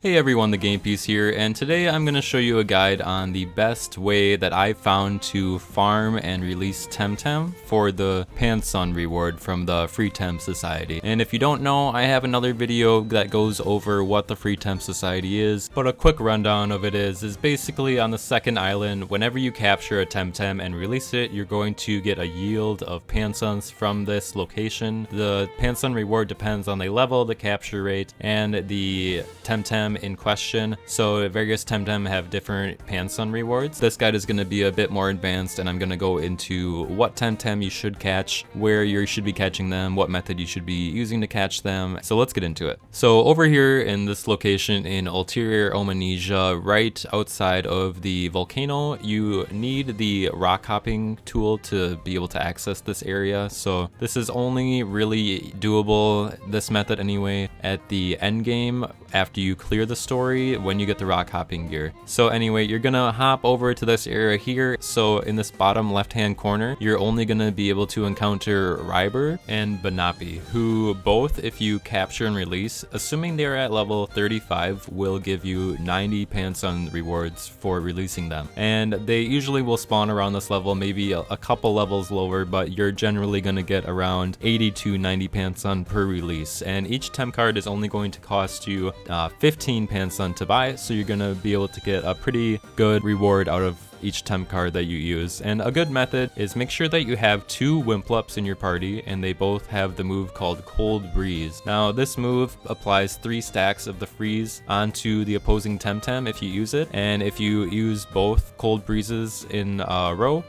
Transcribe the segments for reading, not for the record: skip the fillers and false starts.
Hey everyone, the Game Piece here, and today I'm going to show you a guide on the best way that I found to farm and release Temtem for the Pansun reward from the Free Temp Society. And if you don't know, I have another video that goes over what the Free Temp Society is, but a quick rundown of it is basically on the second island, whenever you capture a Temtem and release it, you're going to get a yield of Pansuns from this location. The Pansun reward depends on the level, the capture rate, and the Temtem in question, so various Temtem have different Pansun rewards. This guide is going to be a bit more advanced, and I'm going to go into what Temtem you should catch, where you should be catching them, what method you should be using to catch them. So let's get into it. So over here in this location in Ulterior Omanesia, right outside of the volcano, you need the rock hopping tool to be able to access this area. So this is only really doable, this method anyway, at the end game after you clear the story when you get the rock hopping gear. So anyway, you're gonna hop over to this area here. So in this bottom left hand corner, you're only gonna be able to encounter Ryber and Banapi, who both, if you capture and release, assuming they're at level 35, will give you 90 Pansun rewards for releasing them. And they usually will spawn around this level, maybe a couple levels lower, but you're generally gonna get around 80 to 90 Pansun per release. And each temp card is only going to cost you 15 Pansun to buy, so you're gonna be able to get a pretty good reward out of each temp card that you use. And a good method is make sure that you have 2 Wimplups in your party, and they both have the move called Cold Breeze. Now this move applies 3 stacks of the freeze onto the opposing Temtem if you use it, and if you use both Cold Breezes in a row,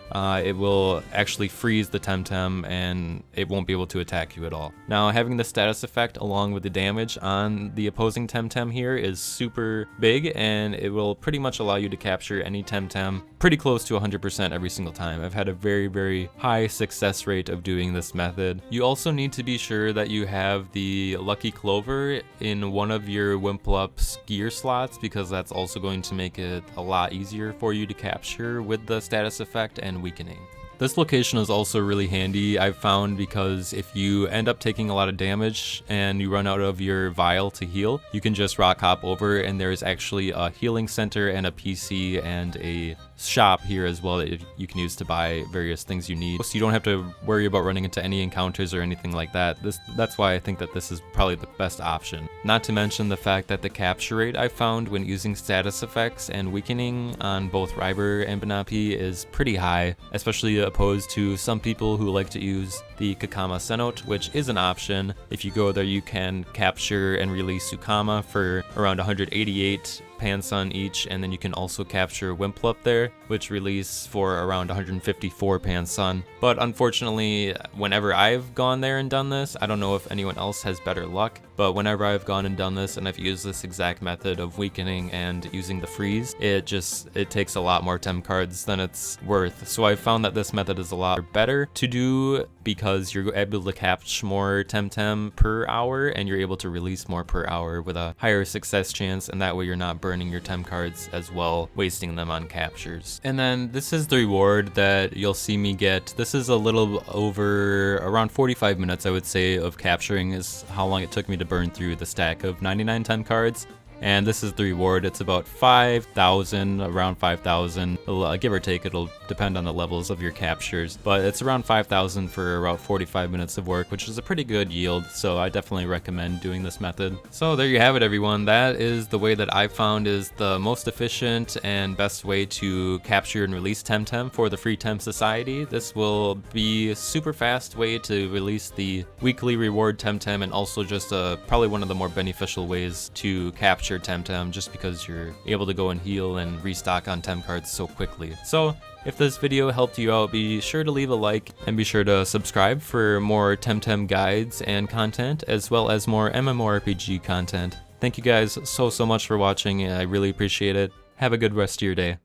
it will actually freeze the Temtem and it won't be able to attack you at all. Now having the status effect along with the damage on the opposing Temtem here is super big, and it will pretty much allow you to capture any Temtem pretty close to 100% every single time. I've had a very high success rate of doing this method. You also need to be sure that you have the Lucky Clover in one of your Wimplup's gear slots, because that's also going to make it a lot easier for you to capture with the status effect and weakening. This location is also really handy, I've found, because if you end up taking a lot of damage and you run out of your vial to heal, you can just rock hop over, and there's actually a healing center and a PC and a shop here as well that you can use to buy various things you need. So you don't have to worry about running into any encounters or anything like that. That's why I think that this is probably the best option. Not to mention the fact that the capture rate I found when using status effects and weakening on both Ryber and Banapi is pretty high, especially opposed to some people who like to use the Kakama Cenote, which is an option. If you go there, you can capture and release Sukama for around 188 Pansun each, and then you can also capture Wimplup there, which release for around 154 Pansun. But unfortunately, whenever I've gone there and done this, I don't know if anyone else has better luck, but whenever I've gone and done this and I've used this exact method of weakening and using the freeze, it takes a lot more temp cards than it's worth. So I found that this method is a lot better to do because you're able to catch more Temtem per hour, and you're able to release more per hour with a higher success chance, and that way you're not burning your temp cards as well, wasting them on captures. And then this is the reward that you'll see me get. This is a little over around 45 minutes, I would say, of capturing is how long it took me to burn through the stack of 99 temp cards. And this is the reward. It's about 5,000, around 5,000, give or take. It'll depend on the levels of your captures, but it's around 5,000 for about 45 minutes of work, which is a pretty good yield. So I definitely recommend doing this method. So there you have it, everyone. That is the way that I found is the most efficient and best way to capture and release Temtem for the Free Temp Society. This will be a super fast way to release the weekly reward Temtem, and also just probably one of the more beneficial ways to capture Temtem, just because you're able to go and heal and restock on temp cards so quickly. So if this video helped you out, be sure to leave a like and be sure to subscribe for more Temtem guides and content, as well as more MMORPG content. Thank you guys so much for watching. I really appreciate it. Have a good rest of your day.